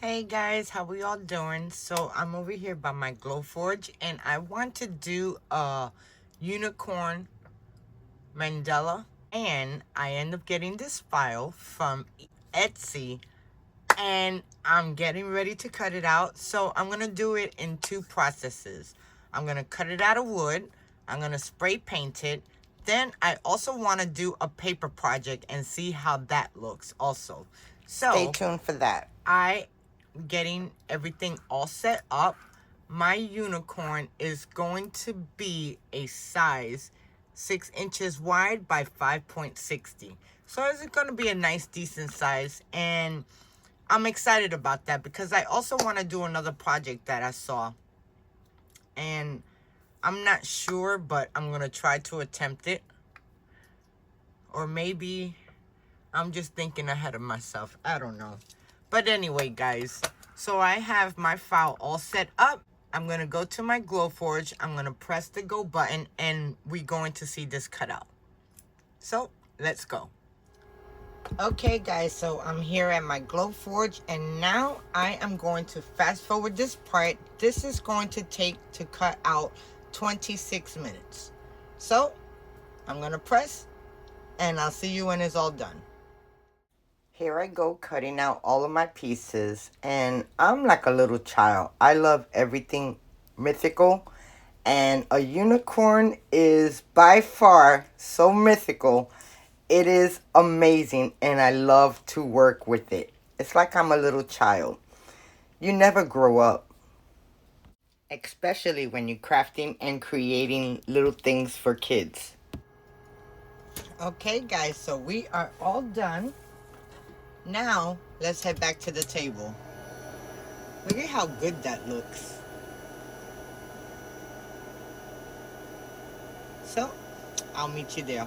Hey guys, how we all doing? So I'm over here by my Glowforge and I want to do a unicorn mandala, and I end up getting this file from Etsy and I'm getting ready to cut it out. So I'm gonna do it in two processes. I'm gonna cut it out of wood, I'm gonna spray paint it, then I also want to do a paper project and see how that looks also. So Stay tuned for that. I getting everything all set up. My unicorn is going to be a size 6 inches wide by 5.60. So it's going to be a nice decent size, and I'm excited about that because I also want to do another project that I saw, and I'm not sure, but I'm going to try to attempt it. Or maybe I'm just thinking ahead of myself. I don't know. But anyway, guys, so I have my file all set up. I'm going to go to my Glowforge. I'm going to press the go button and we're going to see this cut out. So let's go. Okay, guys, so I'm here at my Glowforge and now I am going to fast forward this part. This is going to take to cut out 26 minutes. So I'm going to press and I'll see you when it's all done. Here I go cutting out all of my pieces, and I'm like a little child. I love everything mythical, and a unicorn is by far so mythical. It is amazing, and I love to work with it. It's like I'm a little child. You never grow up, especially when you're crafting and creating little things for kids. Okay, guys, so we are all done. Now, let's head back to the table. Look at how good that looks. So, I'll meet you there.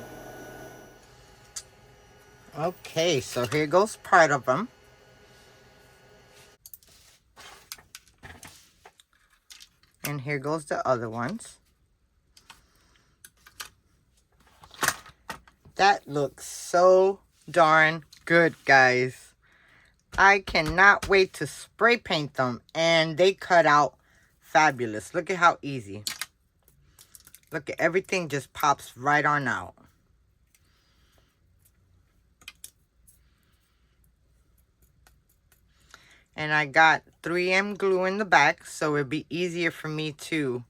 Okay, so here goes part of them. And here goes the other ones. That looks so darn good, guys. I cannot wait to spray paint them, and they cut out fabulous. Look at how easy. Look at everything just pops right on out. And I got 3M glue in the back, so it'd be easier for me to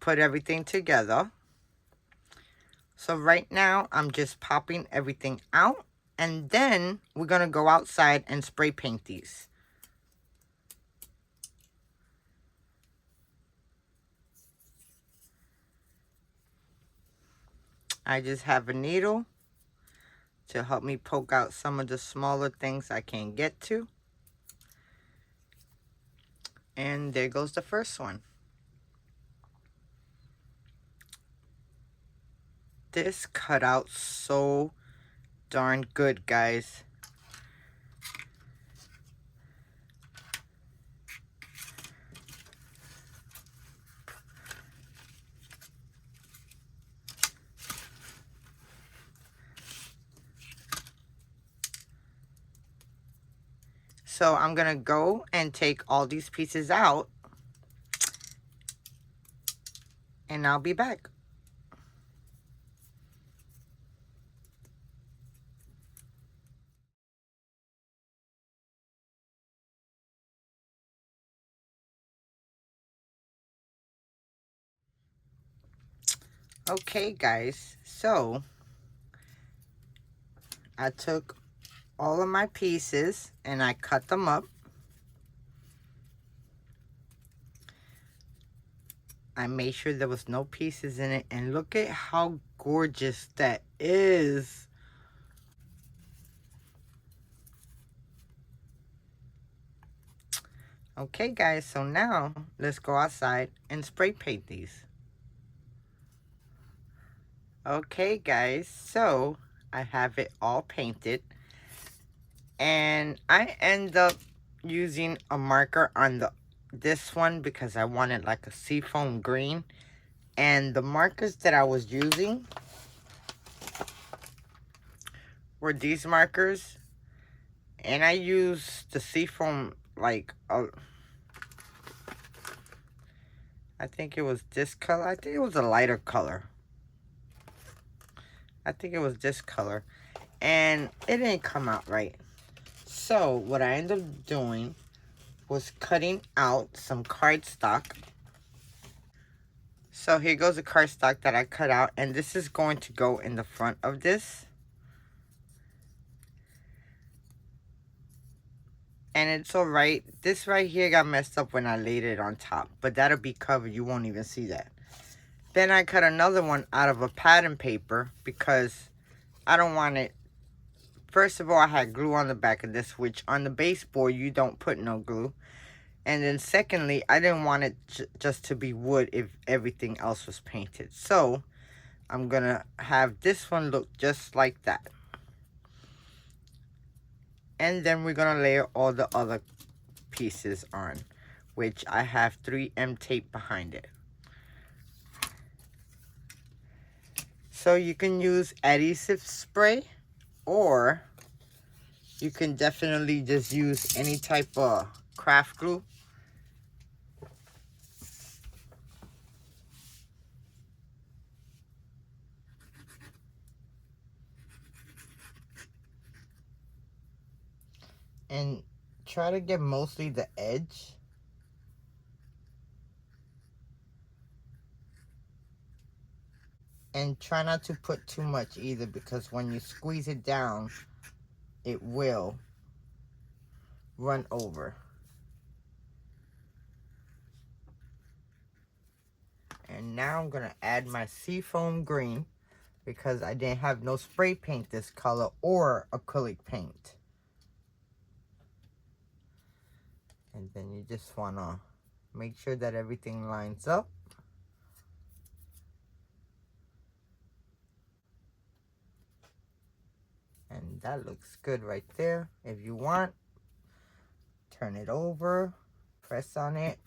put everything together. So right now, I'm just popping everything out, and then we're going to go outside and spray paint these. I just have a needle to help me poke out some of the smaller things I can't get to. And there goes the first one. This cut out so darn good, guys. So I'm going to go and take all these pieces out, and I'll be back. Okay, guys, so I took all of my pieces and I cut them up. I made sure there was no pieces in it, and look at how gorgeous that is. Okay, guys, so now let's go outside and spray paint these. Okay, guys, so I have it all painted, and I end up using a marker on this one because I wanted like a seafoam green, and the markers that I was using were these markers, and I used the seafoam like I think it was this color. I think it was a lighter color. I think it was this color. And it didn't come out right. So what I ended up doing was cutting out some cardstock. So here goes the cardstock that I cut out. And this is going to go in the front of this. And it's alright. This right here got messed up when I laid it on top. But that'll be covered. You won't even see that. Then I cut another one out of a pattern paper because I don't want it. First of all, I had glue on the back of this, which on the baseboard, you don't put no glue. And then secondly, I didn't want it just to be wood if everything else was painted. So I'm going to have this one look just like that. And then we're going to layer all the other pieces on, which I have 3M tape behind it. So you can use adhesive spray, or you can definitely just use any type of craft glue. And try to get mostly the edge. And try not to put too much either, because when you squeeze it down, it will run over. And now I'm gonna add my seafoam green because I didn't have no spray paint this color or acrylic paint. And then you just wanna make sure that everything lines up. And that looks good right there. If you want, turn it over, press on it.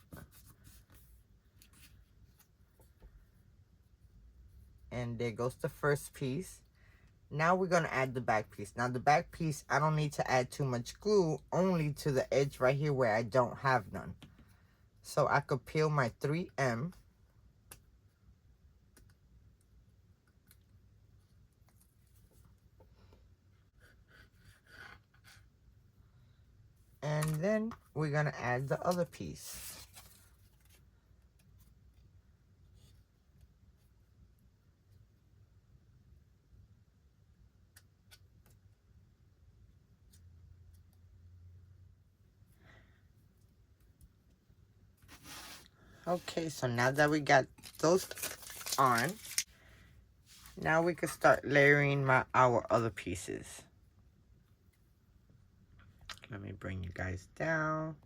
And there goes the first piece. Now we're going to add the back piece. Now the back piece, I don't need to add too much glue, only to the edge right here where I don't have none. So I could peel my 3M. And then we're going to add the other piece. Okay, so now that we got those on, now we can start layering our other pieces. Let me bring you guys down.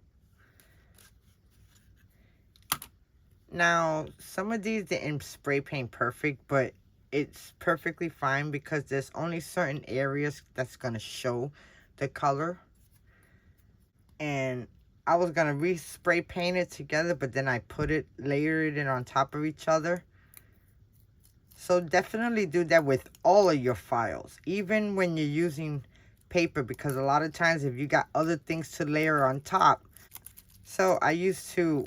Now, some of these didn't spray paint perfect, but it's perfectly fine because there's only certain areas that's going to show the color. And I was going to re-spray paint it together, but then I layered it on top of each other. So definitely do that with all of your files, even when you're using paper, because a lot of times if you got other things to layer on top. So I used to,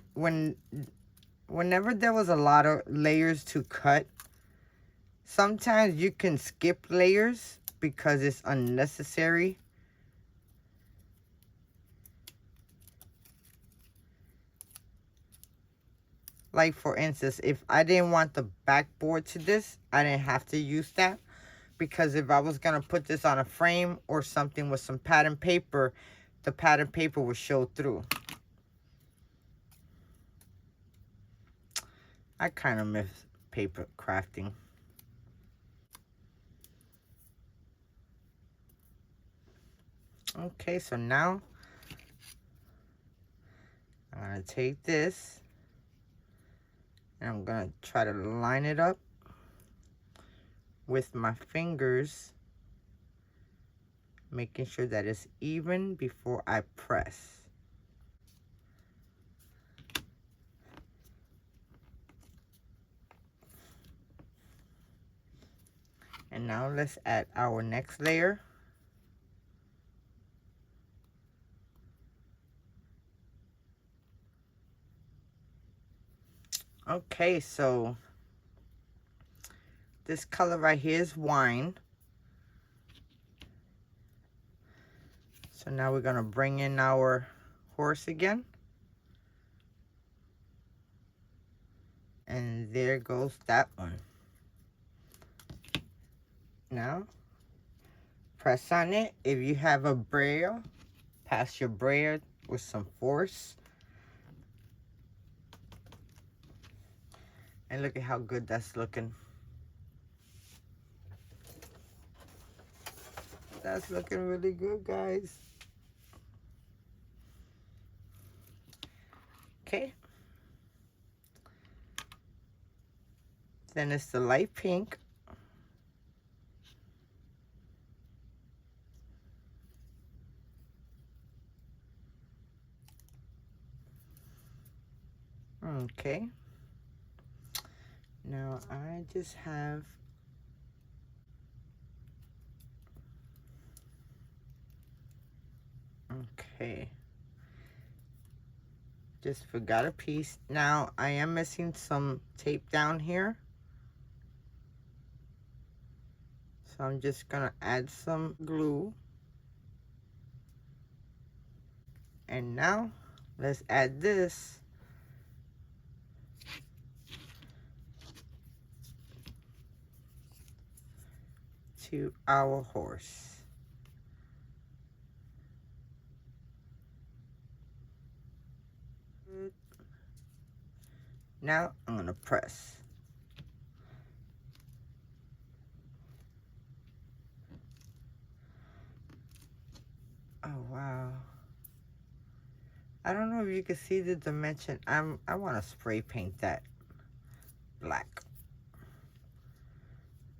whenever there was a lot of layers to cut, sometimes you can skip layers because it's unnecessary. Like for instance, if I didn't want the backboard to this, I didn't have to use that. Because if I was going to put this on a frame or something with some pattern paper, the pattern paper would show through. I kind of miss paper crafting. Okay, so now I'm going to take this and I'm going to try to line it up with my fingers, making sure that it's even before I press. And now let's add our next layer. Okay, so this color right here is wine. So now we're gonna bring in our horse again. And there goes that one. Now, press on it. If you have a braille, pass your braille with some force. And look at how good that's looking. That's looking really good, guys. Okay. Then it's the light pink. Okay. Now I just have okay. Just forgot a piece. Now I am missing some tape down here. So I'm just gonna add some glue. And now let's add this to our horse. Now I'm gonna press. Oh wow. I don't know if you can see the dimension. I wanna spray paint that black.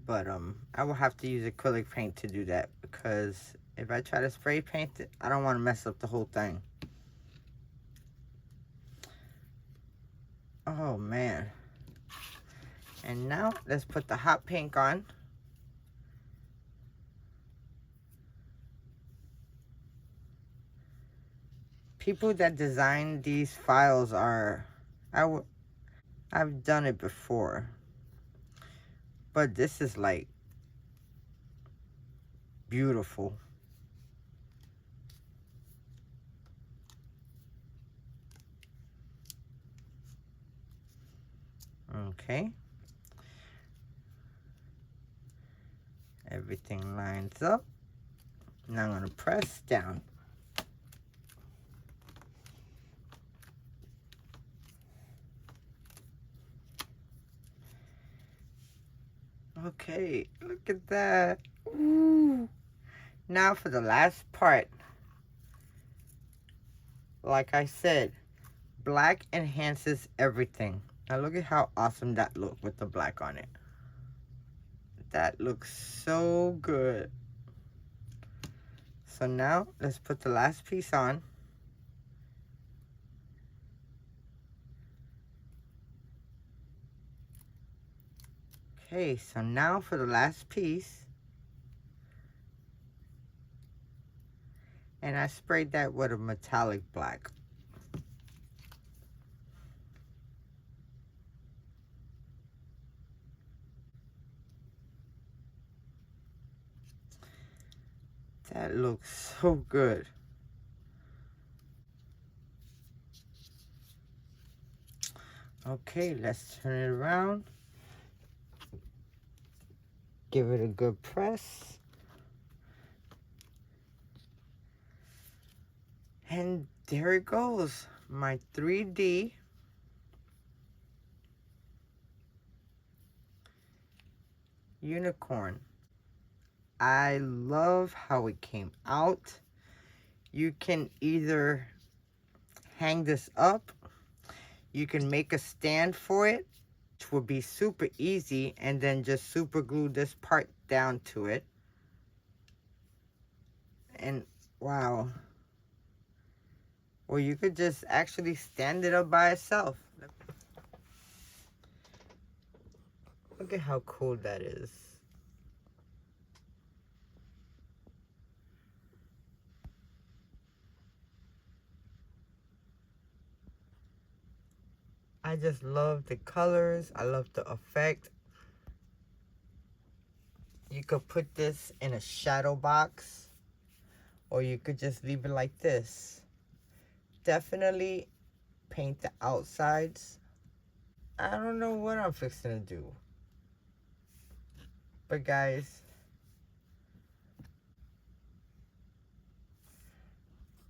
But I will have to use acrylic paint to do that because if I try to spray paint it, I don't want to mess up the whole thing. Oh man. And now let's put the hot pink on. People that design these files are, I've done it before. But this is like beautiful. Okay. Everything lines up. Now I'm gonna press down. Okay, look at that. Ooh. Now for the last part. Like I said, black enhances everything. Now look at how awesome that looked with the black on it. That looks so good. So now let's put the last piece on. Okay, so now for the last piece. And I sprayed that with a metallic black. That looks so good. Okay, let's turn it around. Give it a good press. And there it goes. My 3D unicorn. I love how it came out. You can either hang this up, you can make a stand for it, which would be super easy, and then just super glue this part down to it. And wow. Or you could just actually stand it up by itself. Look at how cool that is. I just love the colors. I love the effect. You could put this in a shadow box, or you could just leave it like this. Definitely paint the outsides. I don't know what I'm fixing to do. But guys,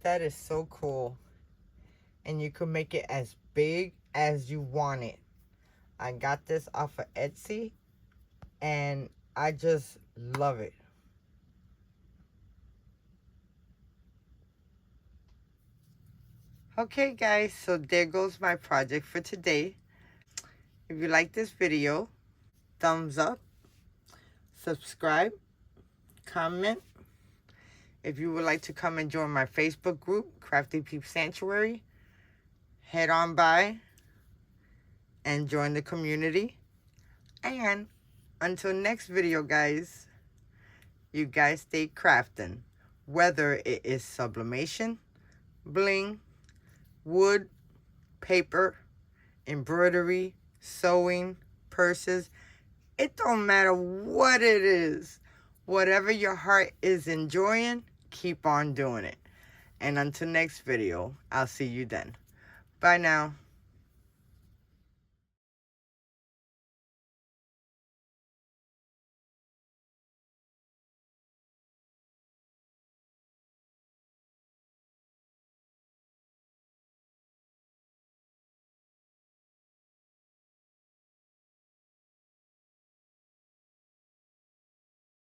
that is so cool. And you can make it as big as you want it. I got this off of Etsy, and I just love it. Okay guys, so there goes my project for today. If you like this video, thumbs up, subscribe, comment. If you would like to come and join my Facebook group, Crafty Peep Sanctuary, head on by and join the community. And until next video, guys, you guys stay crafting. Whether it is sublimation, bling, wood, paper, embroidery, sewing, purses, it don't matter what it is. Whatever your heart is enjoying, keep on doing it. And until next video, I'll see you then. Bye now.